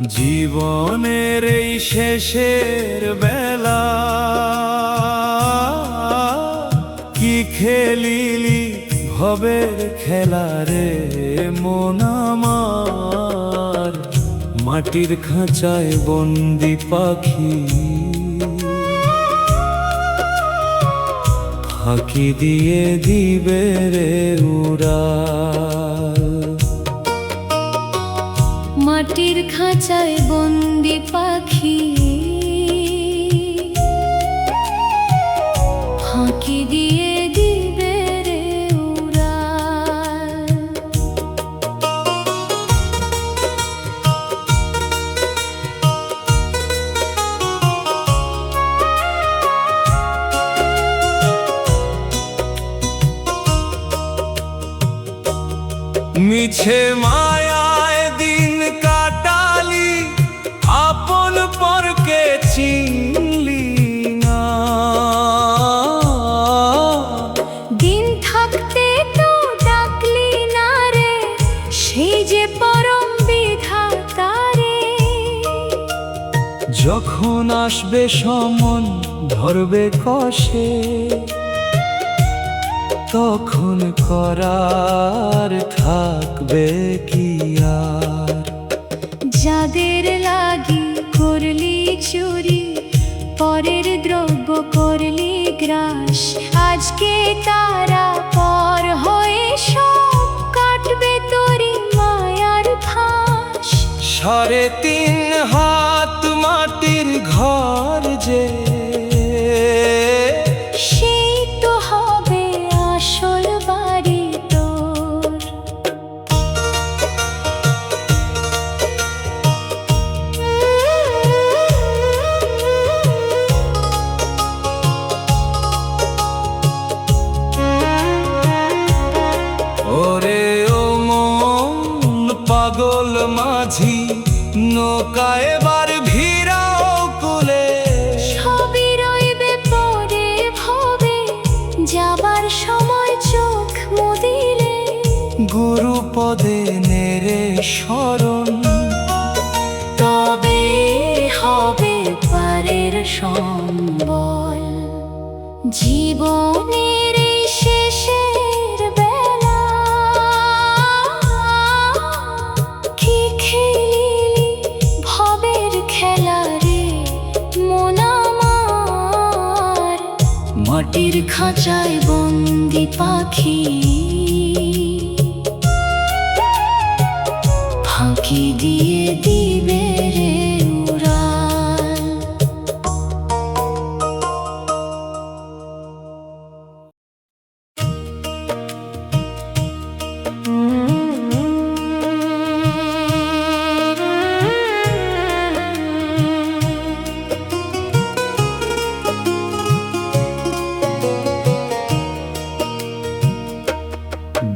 জীবনের এই শেষের বেলা কি খেলিলি ভবের খেলা রে মন আমার, মাটির খাঁচায় বন্দি পাখি ফাঁকি দিয়ে দিবে রে উড়াল। মাটির খাঁচায় বন্দি পাখি ফাঁকি দিয়ে দিবে রে উড়াল। মিছে মায়ায় দিন কাটালি, আপন পরকে চিনলি না। দিন থাকতে তো ডাকলি না রে, সেই যে পরম বিধাতা রে। যখন আসবে সমন ধরবে কষে, তখন করার থাকবে কি আর। যাদের লাগি করলি চুরি, পরের দ্রব্য করলি গ্রাস, আজকে তারা পর হয়ে সব কাটবে তোরি মায়ার ফাঁস। 3.5 হাত মাটির ঘর যে, সেই তো হবে আসল বাড়ি তোর। ওরে ও মন পাগল মাঝি, নৌকা এবার ভিড়াও কুলে। সবই রইবে পরে ভবে, যাবার সময় চোখ মুদিলে। গুরু পদে নেড়ে শরণ, তবে হবে পারের সম্বল। জীবনের এই শেষের বেলা কি খেলিলি ভবের খেলা রে মন আমার, মাটির খাঁচায় বন্দি পাখি ফাঁকি দিয়ে দিবে রে উড়াল।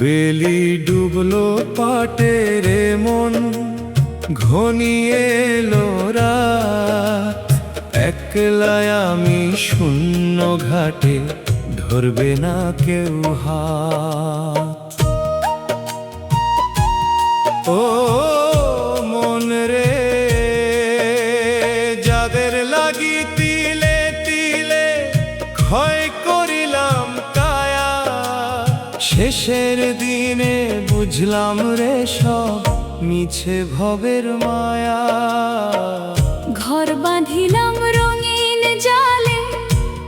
বেলি ডুবলো পাটে রে মন, ঘনিয়ে এলো রাত। একলায় আমি শূন্য ঘাটে, ধরবে না কেউ হাত। ও মন রে, যাদের লাগি তিলে তিলে ক্ষয় করিলাম কায়া, শেষের দিনে বুঝলাম রে সব মিছে ভবের মায়া। ঘর বাঁধিলাম রঙিন জালে,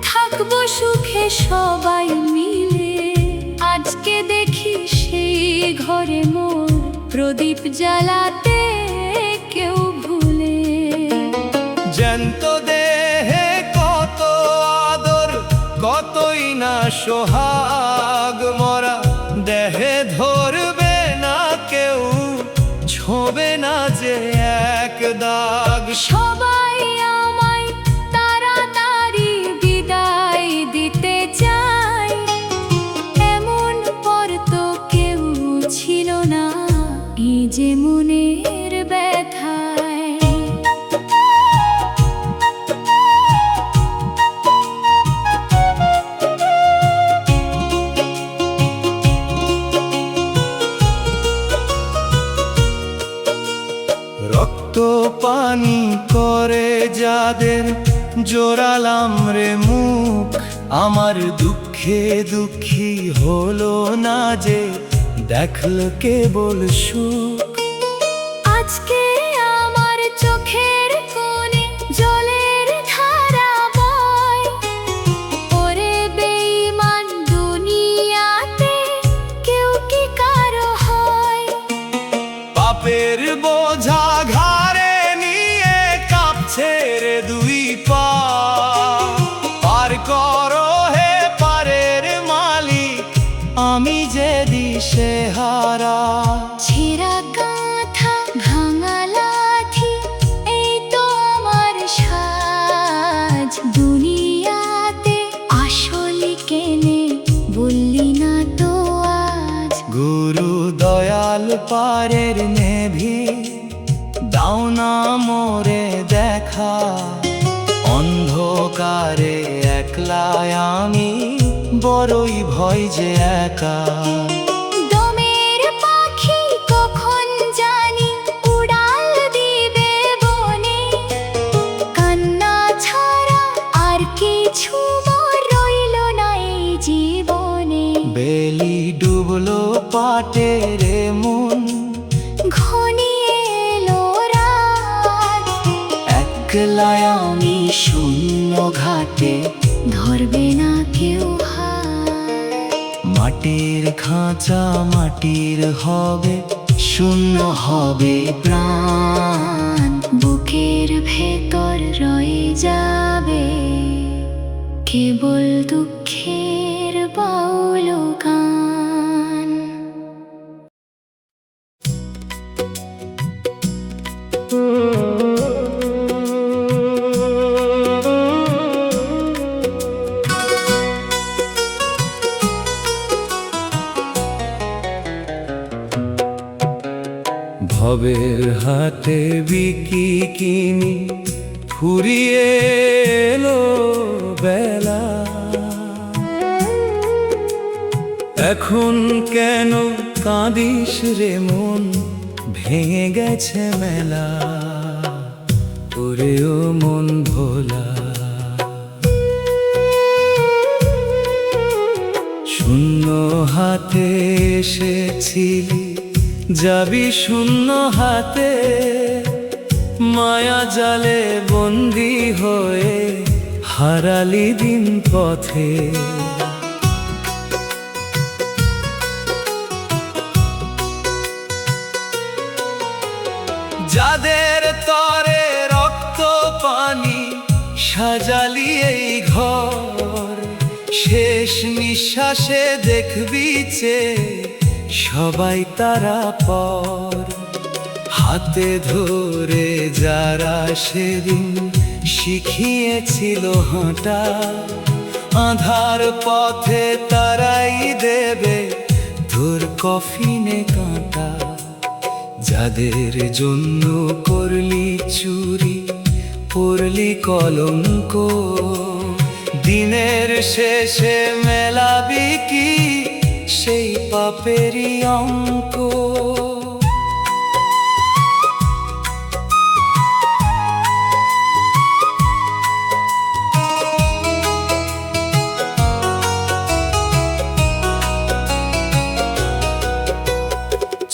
থাকবো সুখে সবাই মিলে। আজকে দেখি সেই ঘরে মোর প্রদীপ জ্বালাতে কেউ ভুলে। জ্যান্ত দেহে কত আদর, কতই না সোহাগ মরা। দেহে ধরবে না কেউ, ছোঁবে না যে এক দাগ। সবাই আমায় তাড়াতাড়ি বিদায় দিতে চায়, এমন পর তো কেউ ছিল না এই যে মনের ব্যথায়। রক্ত রক্ত পানি করে যাদের জোড়ালাম রে মুখ, আমার দুঃখে দুঃখী হলো না যে দেখল কেবল সুখ। আজকে আমার চোখের কোণে জলের ধারা বয়, ওরে বেঈমান দুনিয়াতে কেউ কি কারো হয়? পাপের বোঝা ঘাড়ে নিয়ে কাঁপছে রে দুই পা, পার করো হে পারের মালিক, আমি যে দিশেহারা। ছেঁড়া কাঁথা ভাঙা লাঠি এই তো আমার সাজ, দুনিয়াতে আসলে কেনে বললি না তো আজ। গুরু দয়াল পারের নেভি দাও না মোরে দেখা, অন্ধকারে একলায় আমি বড়ই ভয় যে একা। দমের পাখি কখন জানি উড়াল দিবে বনে, কান্না ছাড়া আর কিছু মোর রইল না এই জীবনে। বেলি ডুবলো পাটে রে মন, ঘনিয়ে এলো রাত, একলায় আমি শূন্য ঘাটে, ধরবে না কেউ হাত। মাটির খাঁচা মাটির হবে, শূন্য হবে প্রাণ বুকের ভেতর রয়ে যাবে কেবল দুঃখের বাউল গান। ভবের হাতে বিকি কিনি ফুরিয়ে এলো বেলা, এখন কেন কাঁদিস রে মন, ভেঙে গেছে মেলা, ওরেও মন ভোলা। শূন্য হাতে এসেছিলি, যাবি শূন্য হাতে, মায়া জালে বন্দি হয়ে হারালি দিন পথে। যাদের তরে রক্ত পানি সাজালি এই ঘর, শেষ নিঃশ্বাসে দেখবি চেয়ে সবাই তারা পর। হাতে ধরে যারা সেদিন শিখিয়েছিল হাঁটা, আঁধার পথে তারাই দেবে তোর কফিনে কাঁটা। যাদের জন্য করলি চুরি পড়লি কলঙ্ক, দিনের শেষে মেলাবি কি সেই পাপেরই অঙ্ক।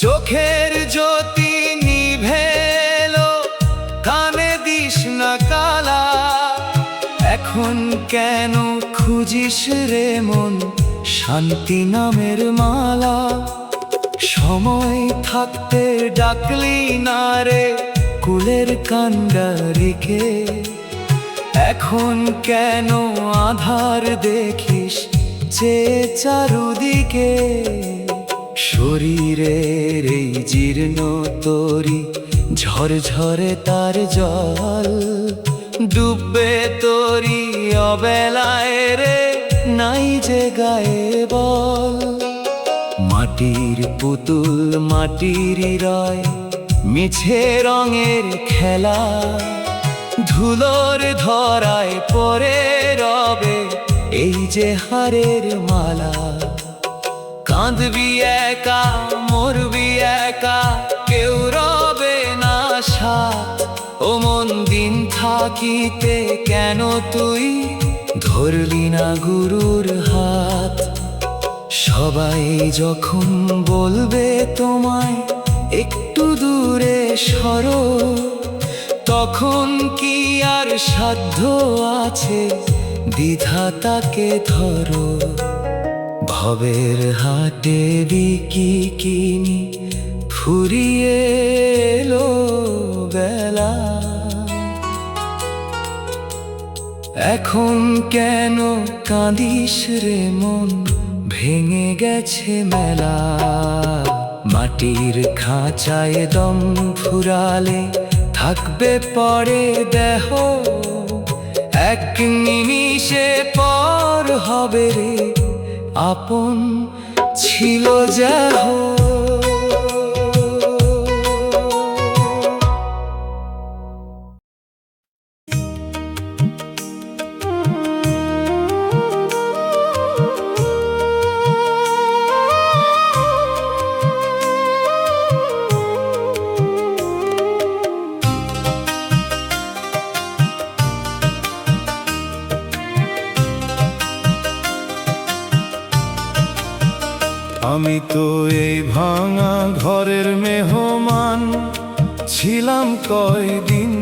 চোখের জ্যোতি নিভে এলো, কানে দিস না কালা, এখন কেন খুঁজিস রে মন শান্তি নামের মালা। সময় থাকতে ডাকলি না রে কুলের কান্ডারিকে, এখন কেন আধার দেখিস চেয়ে চারুদিকে। শরীরের এই জীর্ণ তরি ঝরঝরে তার জল, ডুববে তোরি অবেলায় রে নাই যে গায়ে বল। মাটির পুতুল মাটিরই রয়, মিছে রঙের খেলা, ধুলোর ধরায় পরে রবে এই যে হারের মালা। কাঁদবি একা মরবি একা, কেউ রবে না সাথ ও মন দিন থাকিতে কেন তুই ধরলি না গুরুর হাত? সবাই যখন বলবে তোমায় একটু দূরে সরো, তখন কি আর সাধ্য আছে বিধাতাকে ধরো? ভবের হাটে বিকিনি ফুরিয়ে এলো বেলা, এখন কেন কাঁদিস রে মন, ভেঙে গেছে মেলা। মাটির খাঁচায় দম ফুরালে থাকবে পরে দেহ, এক নিমিষে পর হবে রে আপন ছিল যাহ। আমি তো এই ভাঙা ঘরের মেহমান, ছিলাম কয়দিন।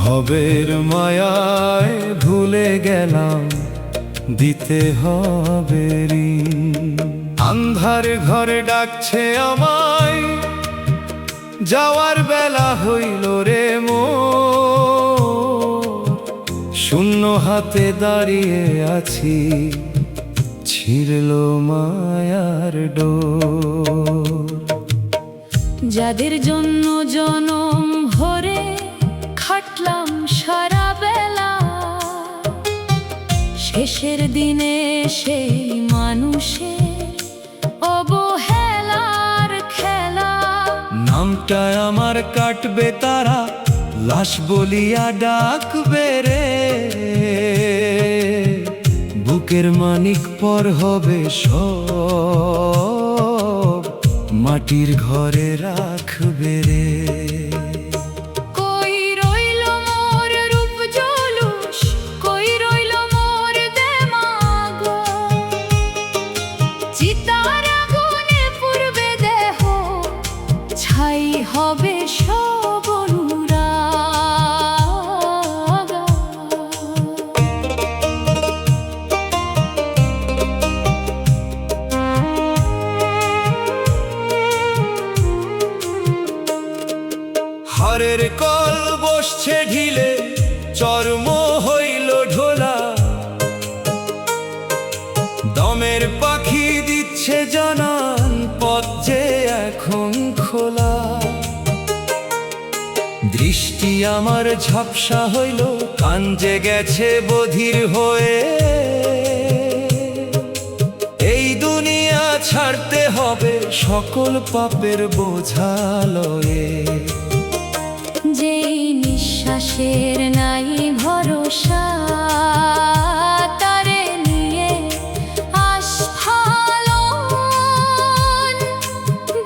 ভবের মায়ায় ভুলে গেলাম দিতে হবে ঋণ। আন্ধার ঘরে ডাকছে আমায়, যাওয়ার বেলা হইল রে মোর। শূন্য হাতে দাঁড়িয়ে আছি, ছিঁড়ল মায়ার ডোর। যাদের জন্য জনম ভরে খাটলাম সারা বেলা, শেষের দিনে সেই মানুষের অবহেলার খেলা। নামটা আমার কাটবে তারা, লাশ বলিয়া ডাকবে রে। বুকের মানিক পর হবে সব, মাটির ঘরে রাখবে রে। কই রইল মোর রূপ জলুস, কই রইল মোর দেমাগ, চিতার আগুনে পুড়বে দেহ, ছাই হবে সব অনুরাগ। হারের কল বসছে ঢিলে, চর্ম হইল ঢোলা। দমের পাখি দিচ্ছে জানান, পথ যে এখন খোলা। দৃষ্টি আমার ঝাপসা হইল, কান যে গেছে বধির হয়ে। এই দুনিয়া ছাড়তে হবে সকল পাপের বোঝা লয়ে। যেই নিঃশ্বাসের নাই ভরসা, তারে নিয়ে আস্ফালন।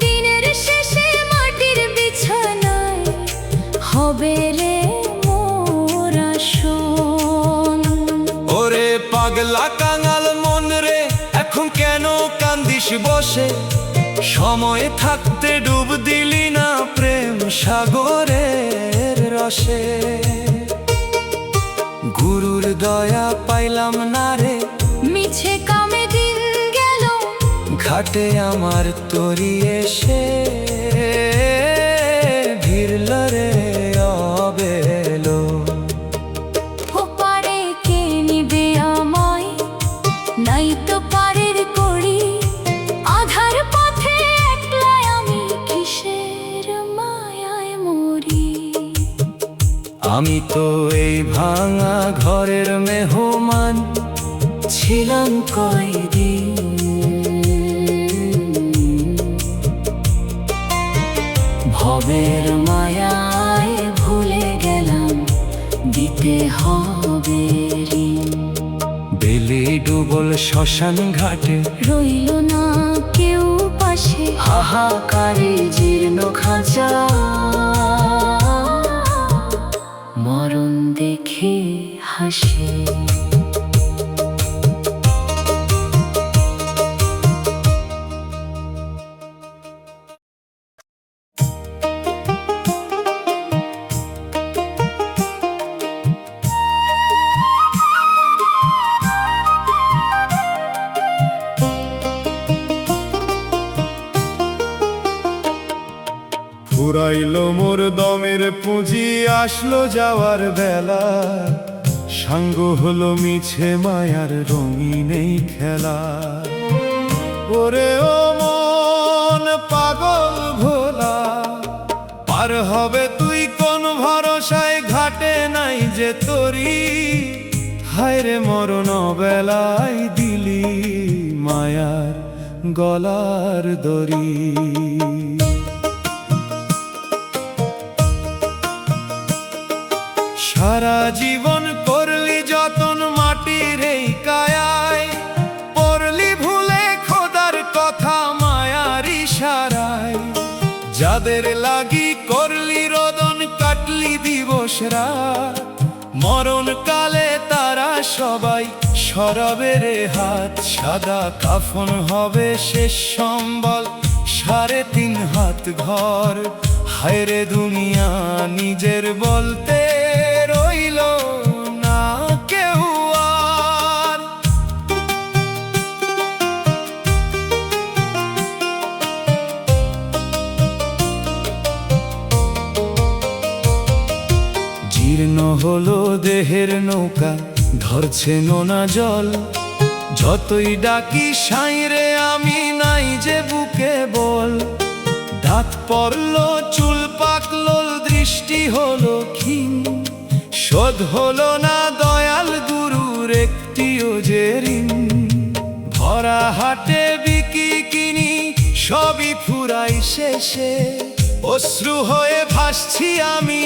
দিনের শেষে মাটির বিছানায় হবে রে মোর আসন। ওরে পাগলা কাঙাল মন রে, এখন কেন কান্দিস বসে? সময় থাকতে ডুব দিলি না প্রেম সাগরের রসে। গুরুর দয়া পাইলাম না রে, মিছে কামে দিন গেল, ঘাটে আমার তরি এসে ভিড়ল রে অবেলো। ওপারে কে নিবে আমায়, নাই তো পারের করি। আধার পথে একলা আমি, কিসের মায়ায় মরি। আমি তো এই ভাঙা ঘরের মেহমান, ছিলাম কয়দিন। ভবের মায়ায় ভুলে গেলাম দিতে হবে ঋণ। বেলি ডুবল শ্মশান ঘাটে, রইল না কেউ পাশে। পাশে হাহাকারে জীর্ণ খাঁচা, মরণ দেখে হাসে। ফুরাইলো মোর দমের পুঁজি, আসলো যাওয়ার বেলা, সাঙ্গ হলো মিছে মায়ার রঙিন এই খেলা। ওরে ও মন পাগল ভোলা, পার হবে তুই কোন ভরসায়, ঘাটে নাই যে তোরি। হায়রে মরণ বেলায় দিলি মায়ার গলার দড়ি। সারা জীবন করলি যতন মাটির এই কায়ায়, পড়লি ভুলে খোদার কথা মায়ার ইশারায়। যাদের লাগি করলি রোদন কাটলি দিবস রাত, মরণ কালে তারা সবাই সরাবে রে হাত। সাদা কাফন হবে শেষ সম্বল, 3.5 হাত ঘর। হায়রে দুনিয়া নিজের বলতে রইল না কেউ আর। জীর্ণ হলো দেহের নৌকা, ধরছে নোনা জল। যতই ডাকি সাঁইরে আমি, নাই যে বুকে বল। দাঁত পড়লো চুল পাকলো, দৃষ্টি হলো ক্ষীণ। শোধ হলো না দয়াল গুরুর একটিও যে ঋণ। ভরা হাটে বিকি কিনি সবই ফুরাই শেষে, অশ্রু হয়ে ভাসছি আমি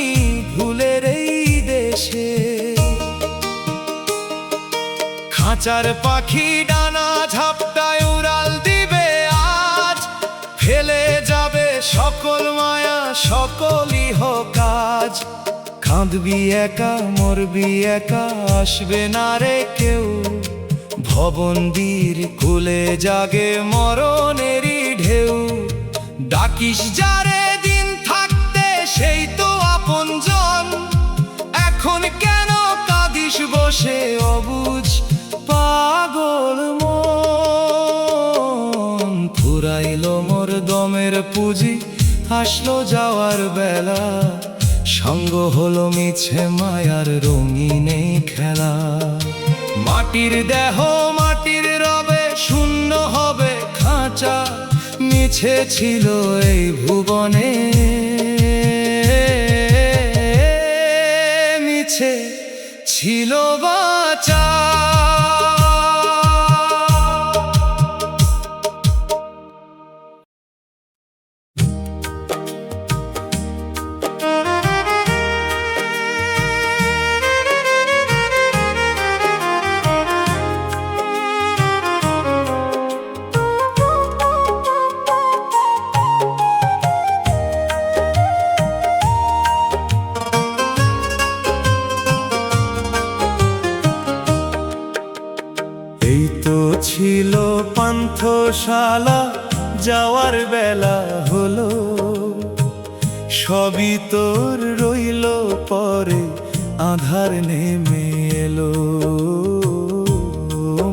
ভুলের এই দেশে। খাঁচার পাখি ডানা ঝাপটায় উড়াল দিবে আজ, ফেলে যাবে সকল মায়া সকলই হোক কাজ। কাঁদবি একা মরবি একা, আসবে না রে কেউ। ভবনদীর কুলে জাগে মরণেরই ঢেউ। ডাকিস যারে দিন থাকতে সেই তো আপনজন, এখন কেন কাঁদিস বসে অবুঝ পাগল মন। ফুরাইলো মোর দমের পুঁজি, আসলো যাওয়ার বেলা, সঙ্গ হলো মিছে মায়ার রঙিন এই খেলা। মাটির দেহ মাটির রবে, শূন্য হবে খাঁচা। মিছে ছিল এই ভুবনে, মিছে ছিল বাঁচা। এই তো ছিল পান্থশালা, যাওয়ার বেলা হলো। সবই তোর রইল পরে, আধার নেমে এলো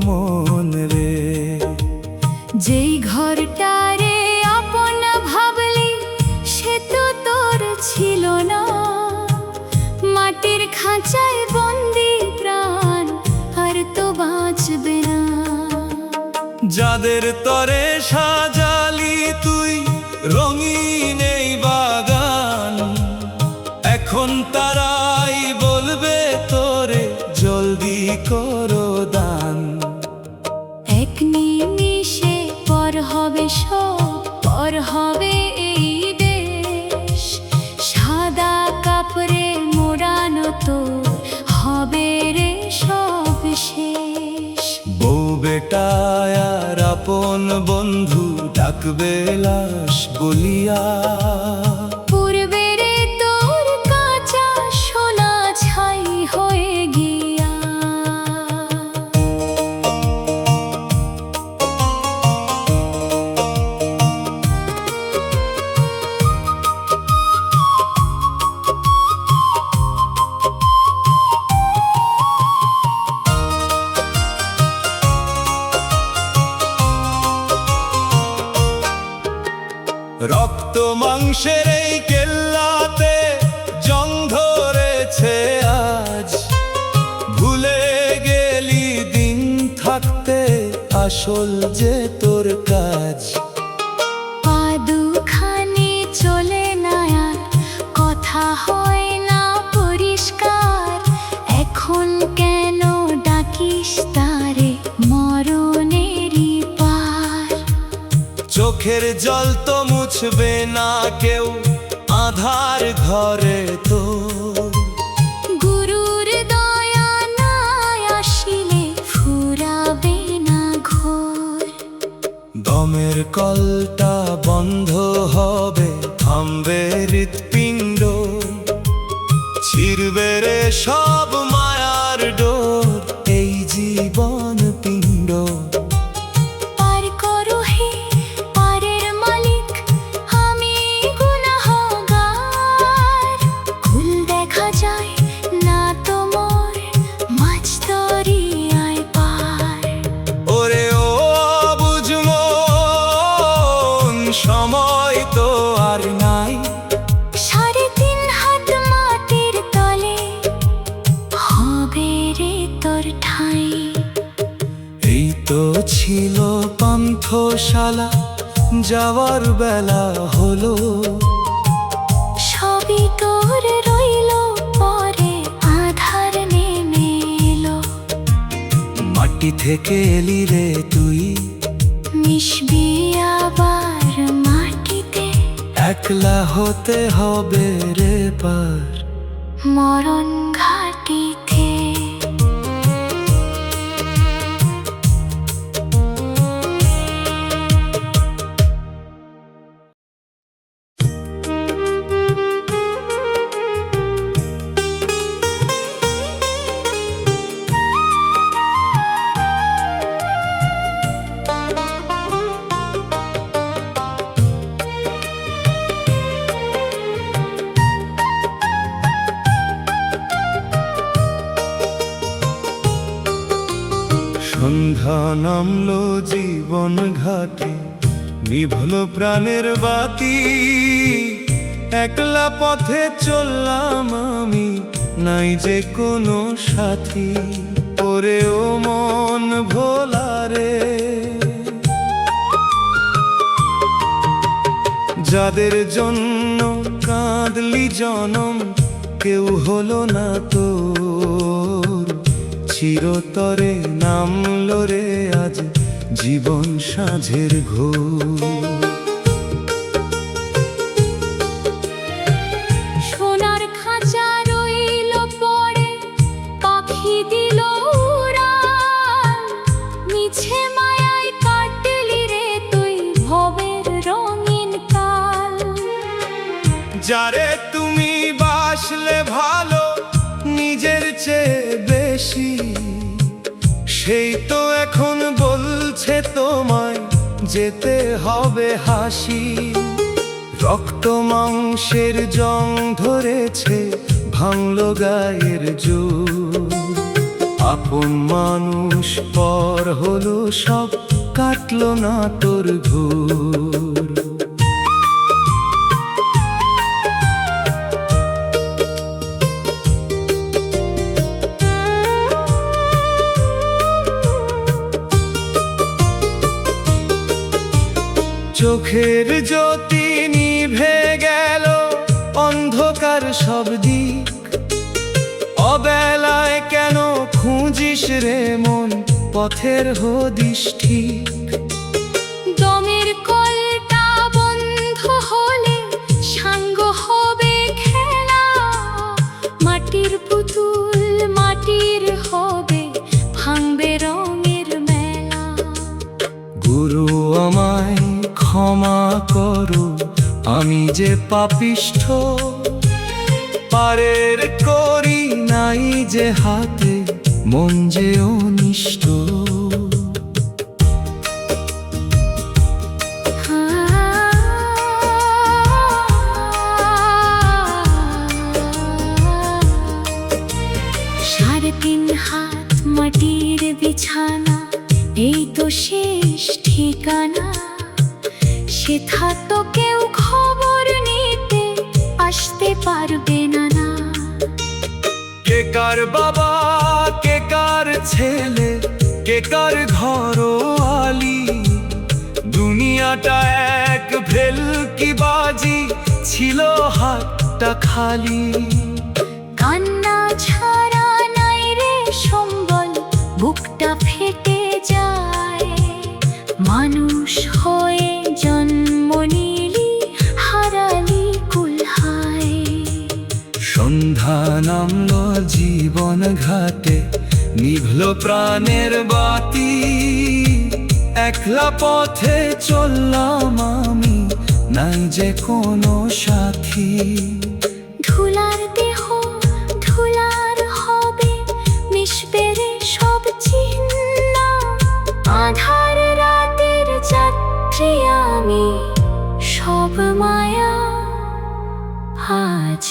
মন রে। যেই ঘরটারে আপন ভাবলি সে তো তোর ছিল না, মাটির খাঁচায় বন্দি প্রাণ আর তো বাঁচবে না। যাদের তরে সাজালি তুই রঙিন এই বাগান, এখন তারাই বলবে তোরে জলদি করো দান। এক নিমিষে পর হবে সব, পর হবে এই দেশ। সাদা কাপড়ে মোড়ানো তোর হবে রে সব শেষ। বউ বেটা আর আপন বন্ধু থাকবে লাশ বলিয়া। পূর্বের তোর কাঁচা সোনা ছাই হয়ে গিয়া। রক্ত মাংসের এই কেল্লাতে জং ধরেছে আজ, ভুলে গেলি দিন থাকতে আসল যে তোর কাজ। পা দুখানি চলে না আর, কথা হয় না পরিষ্কার। এখন কেন ডাকিস তারে মরণেরই পার? চোখের জল তো মুছবে না কেউ আধার ঘরে তোর। গুরুর দয়া না আসিলে ফুরাবে না ঘোর। দমের কলটা বন্ধ হবে, থামবে হৃৎপিণ্ড, ছিড়বে রে সব মায়ার ডোর এই জীবন পিণ্ড। পার করো হে পারের মালিক, আমি গুনাহগার। কুল দেখা যায় না তোমার, মাঝ দরিয়ায় পার। ওরে ও বুঝমো সময় তো আর নাই। 3.5 হাত মাটির তলে হবে রে তোর ঠাঁই। এই তো ছিল পান্থশালা, যাওয়ার বেলা হলো। সবই তোর রইল পরে, আধার নেমে এলো। মাটি থেকে এলি রে তুই, মিশবি আবার মাটিতে। একলা হতে হবে রে পার মরণ ঘাটিতে। সন্ধ্যা নামলো জীবন ঘাটে, নিভল প্রাণের বাতি। একলা পথে চললাম আমি, নাই যে কোনো সাথী। ওরে ও মন ভোলা রে, যাদের জন্য কাঁদলি জনম, কেউ হলো না তোর। চিরতরে নামলো রে আজ জীবন সাঁঝের ঘোর। সোনার খাঁচা রইল পড়ে, পাখি দিল উড়াল। মিছে মায়ায় কাটলি রে তুই ভবের রঙিন কাল। যারে তুমি বাসলে ভালো নিজের চেয়ে বেশি, সেই তো এখন বলছে তোমায় যেতে হবে হাসি। রক্ত মাংসের জং ধরেছে, ভাঙলো গায়ের জোর। আপন মানুষ পর হলো সব, কাটলো না তোর ঘোর। চোখের জ্যোতি নিভে গেল, অন্ধকার সব দিক। অবেলায় কেন খুঁজিস রে মন, পথের হদিস ঠিক। দমের কলটা বন্ধ হলে সাঙ্গ হবে খেলা। মাটির পুতুল মাটির হবে, ভাঙবে রঙের মেলা। গুরু আমায় ক্ষমা করো, আমি যে পাপিষ্ঠ, পারের করি নাই যে হাতে, মন যে অনিষ্ট। সাড়ে 3 হাত মাটির বিছানা, এই তো শেষ ঠিকানা। সেথা তো কেউ খবর নিতে আসতে পারবে না। কে কার বাবা, কে কার ছেলে, কে কার ঘরোয়ালি, দুনিয়াটা এক ভেলকিবাজি, ছিল হাতটা খালি। কান্না ছাড়া নাই রে সম্বল, বুকটা ফেটে যায়। মানুষ হয়ে জন্ম নিলি, হারালি কুলহায়। সন্ধ্যা নামলো জীবন ঘাটে, নিভল প্রাণের বাতি, একলা পথে চললাম আমি, নাই যে কোনো সাথী। ধুলার দেহ ধুলার হবে, মিশবে রে সব চিহ্ন। আধার রাতের যাত্রী আমি, সব মায়া আজ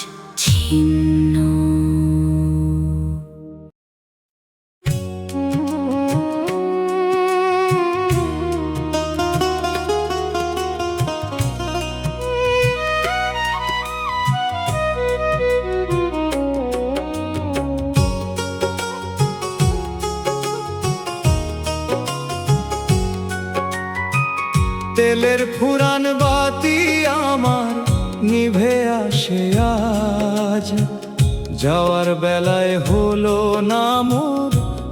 ছিন্ন। তেলের ফুরান বাতি আমার নিভে আসে আজ, যাওয়ার বেলায় হলো না মোর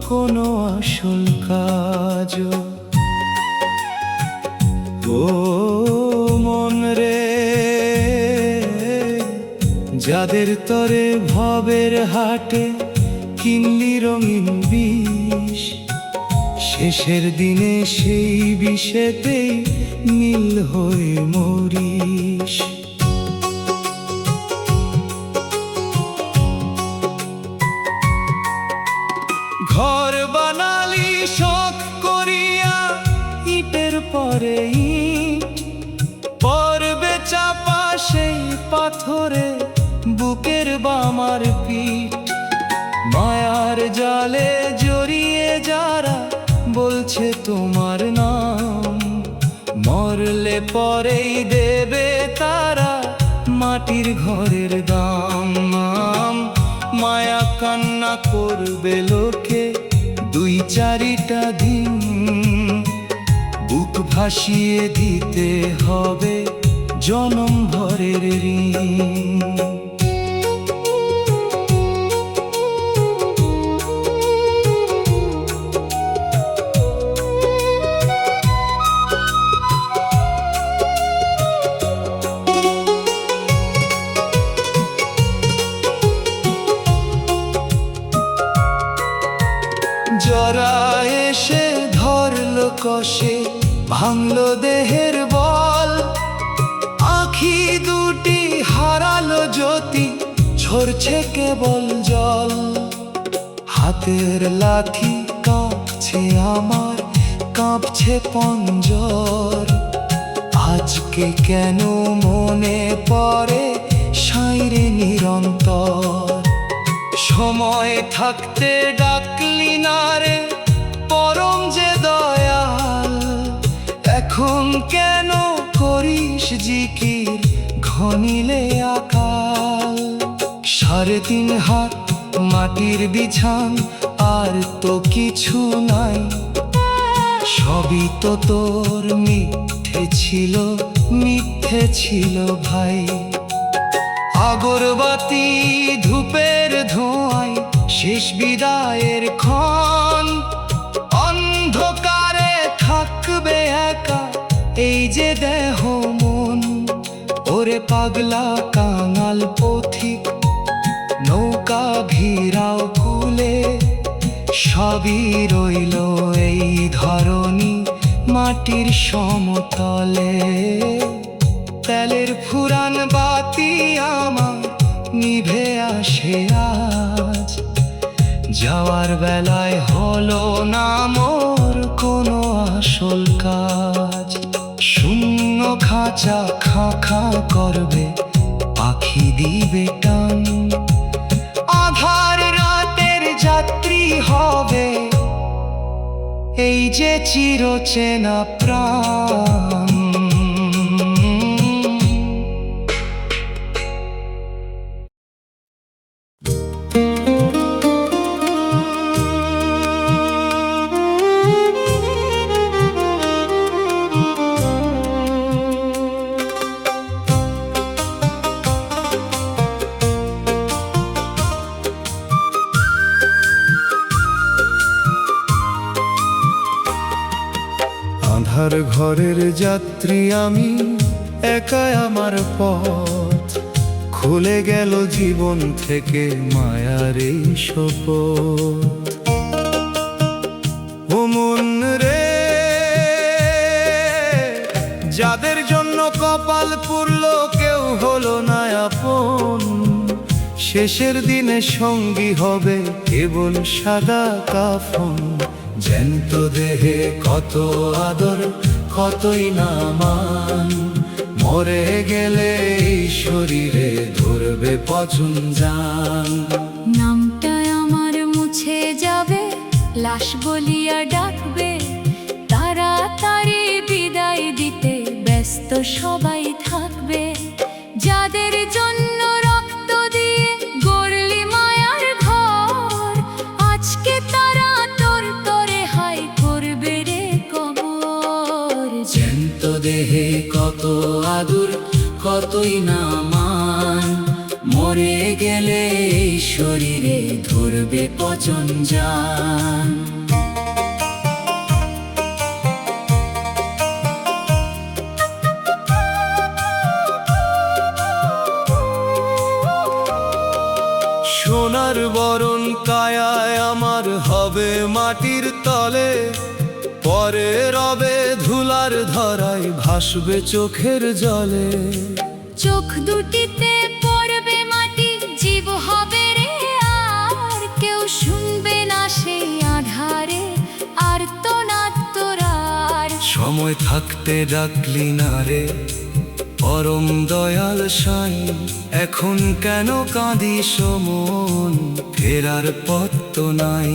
কোনো আসল কাজ। ও মন রে, যাদের তরে ভবের হাটে কিনলি রঙিন বিষ, শেষের দিনে সেই বিষেতেই নীল হয়ে মরিস। ঘর বানালি শখ করিয়া, ইটের পরে ইট, পর্বে চাপা সেই পাথরে বুকের বামার পিঠ। মায়ার জালে জড়িয়ে যারা বলছে তোমার নাম, মরলে পরেই দেবে তারা মাটির ঘরের দাম। মায়া কান্না করবে লোকে 2-4টা দিন, বুক ভাসিয়ে দিতে হবে জনম ভরের ঋণ। জরা এসে ধরলো কষে, ভাঙলো দেহের বল, আখি দুটি হারালো জ্যোতি, ঝরছে কেবল জল। হাতের লাঠি কাঁপছে আমার, কাঁপছে পঞ্জর, আজকে কেন মনে পড়ে সাইরে নিরন্তর। সময় থাকতে ডাকলি না রে পরম যে দয়াল, এখন কেন করিস জিকির ঘনিলে আকাল। 3.5 হাত মাটির বিছান, আর তো কিছু নাই, সবই তো তোর মিথ্যে ছিল ভাই। আগরবাতি ধূপের ধোঁয়ায় শেষ বিদায়ের ক্ষণ, অন্ধকারে থাকবে একা এই যে দেহ মন। ওরে পাগলা কাঙাল পথিক, নৌকা ভিড়াও কুলে, সবই রইল এই ধরনী মাটির সমতলে। তেলের ফুরান বাতি আমার নিভে আসে আজ। যাওয়ার বেলায় হলো না মোর কোনো আসল কাজ। শূন্য খাঁচা খাঁ খাঁ করবে, পাখি দিবে টান। আধার রাতের যাত্রী হবে এই যে চিরচেনা প্রাণ। আধার ঘরের যাত্রী আমি, একাই আমার পথ। খুলে গেল জীবন থেকে মায়ার এই শপথ। ও মন রে, যাদের জন্য কপাল পুরলো কেউ হলো না আপন, শেষের দিনে সঙ্গী হবে কেবল সাদা কাফন। জ্যান্ত দেহে কত আদর, কতই না মান, মরে গেলে এই শরীরে ধরবে পচন জান। নামটা আমার মুছে যাবে, লাশ বলিয়া ডাকবে, তাড়াতাড়ি বিদায় দিতে ব্যস্ত সবাই থাকবে। যাদের জন্য রক্ত দিয়ে গড়লি মায়ার ঘর, আজকে তারা তোর তরে হাই করবে রে কবর। জ্যান্ত দেহে কত আদর, কতই না মান, মরে গেলে এই শরীরে ধরবে পচন জান। সোনার বরণ কায়ায় আমার হবে মাটির তলে, পরে রবে ধুলার ধরায় ভাসবে চোখের জলে। চোখ দুটিতে পড়বে মাটি, জীব হবে রে আর কেউ শুনবে না সেই আধারে আর তো না তোরার। সময় থাকতে ডাকলি না রে পরম দয়াল সাই, এখন কেন কাঁদিস মন, ফেরার পথ তো নাই।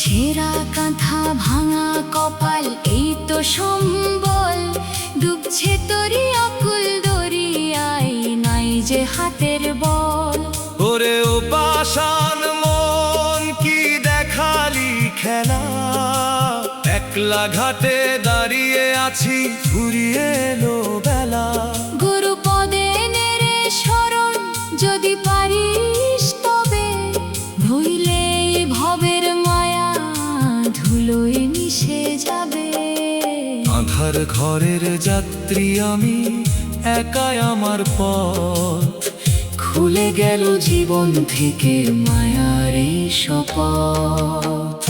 ছেঁড়া কাঁথা ভাঙা কপাল এই তো সম্বল, ডুবছে তোরি আকুল দরিয়ায় নাই যে হাতের বল। ওরে ও পাষাণ মন কি দেখালি খেলা, একলা ঘাটে দাঁড়িয়ে আছি ফুরিয়ে এলো বেলা। গুরু পদে নেড়ে শরণ যদি পারিস তবে, ভুলে ভবের মায়া ধুলোয় মিশে যাবে। আধার ঘরের যাত্রী আমি, একাই আমার পথ। খুলে গেল জীবন থেকে মায়ার এই শপথ।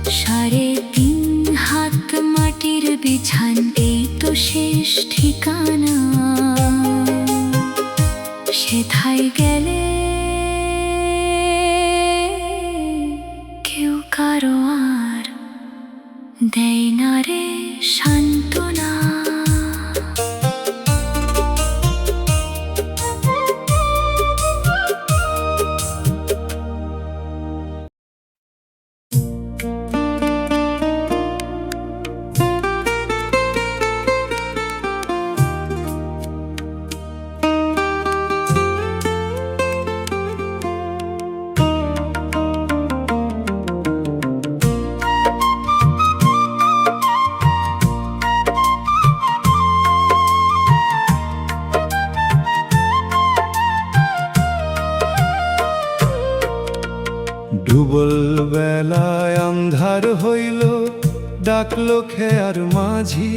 3.5 হাত মাটির বিছান এই তো শেষ ঠিকানা, সেথায় গেলে কেউ কারো আর দেয় না রে সান্ত্বনা। ডুবল বেলায় আন্ধার হইল, ডাকলো খেয়ার মাঝি।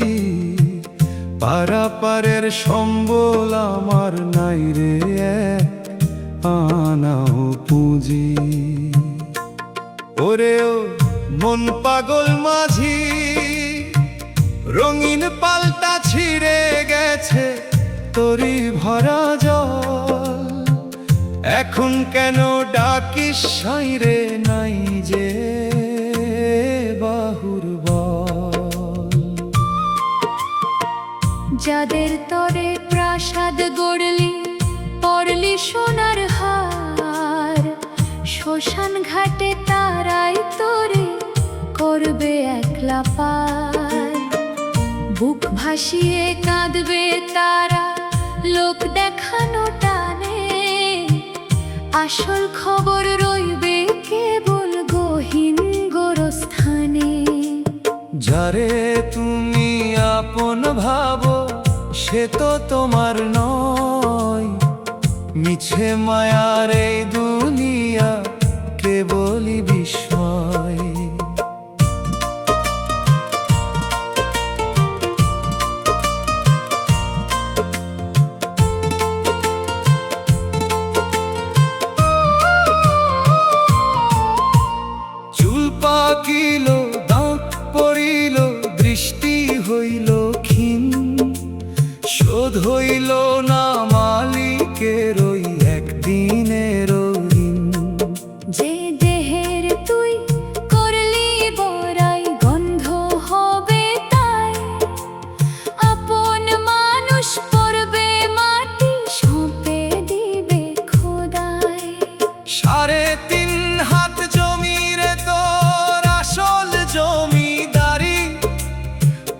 পারাপারের সম্বল আমার নাই রে এক আনাও পুঁজি। ওরে ও মন পাগল মাঝি, রঙিন পাল্টা ছিঁড়ে ভরা জল, এখন কেন ডাকিস সাইরে নাই যে বাহুর বল। যাদের তরে প্রাসাদ গড়লি পরলি সোনার হার, শ্মশান ঘাটে তারাই তোরে করবে একলা পার। বুক ভাসিয়ে কাঁদবে তারা লোক দেখানো টানে, আসল খবর রইবে কেবল গহীন গোরস্থানে। যারে তুমি আপন ভাবো সে তো তোমার নয়, মিছে মায়ার এই দুনিয়া কেবলই বিস্ময়। চুল পাকিল, দাঁত পড়িল, দৃষ্টি হইল ক্ষীণ, শোধ হইল না মালিকের ওই একদিনের ঋণ। যে দেহের তুই করলি বড়াই গন্ধ হবে তাই, আপন মানুষ পড়বে মাটি সঁপে দিবে খোদাই। 3.5 হাত জমির তোর আসল জমিদারি,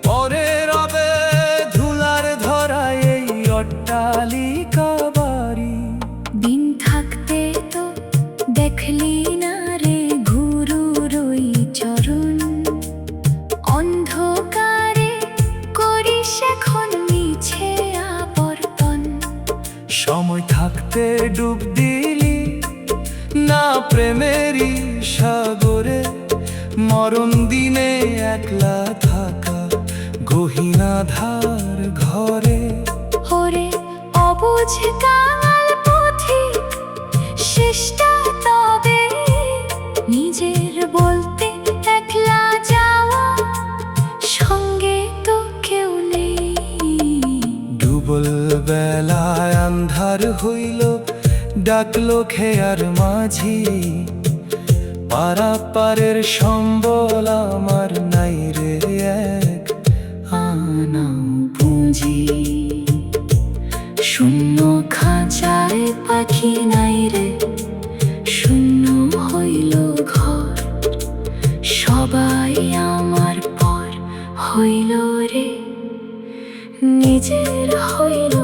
পরে রবে ধুলার ধরায় এই অট্টালিকা বাড়ি। দিন থাকতে তো দেখলি না রে গুরুর ওই চরণ, অন্ধকারে করিস এখন মিছে আবর্তন। সময় থাকতে ডুব দিলি না প্রেমেরই সাগরে, মরণ দিনে একলা থাকা গহীন আধার ঘরে। ওরে অবুঝ কাঙাল পথিক শেষটা তবে, নিজের বলতে একলা যাওয়া সঙ্গে তো কেউ নেই। ডুবল বেলায় আন্ধার হইল, ডাকলো খেয়ার মাঝি, পারাপারের সম্বল আমার নাই রে এক আনা পুঁজি। শূন্য খাঁচায় পাখি নাই রে, শূন্য হইল ঘর, সবাই আমার পর হইল রে, নিজের হইল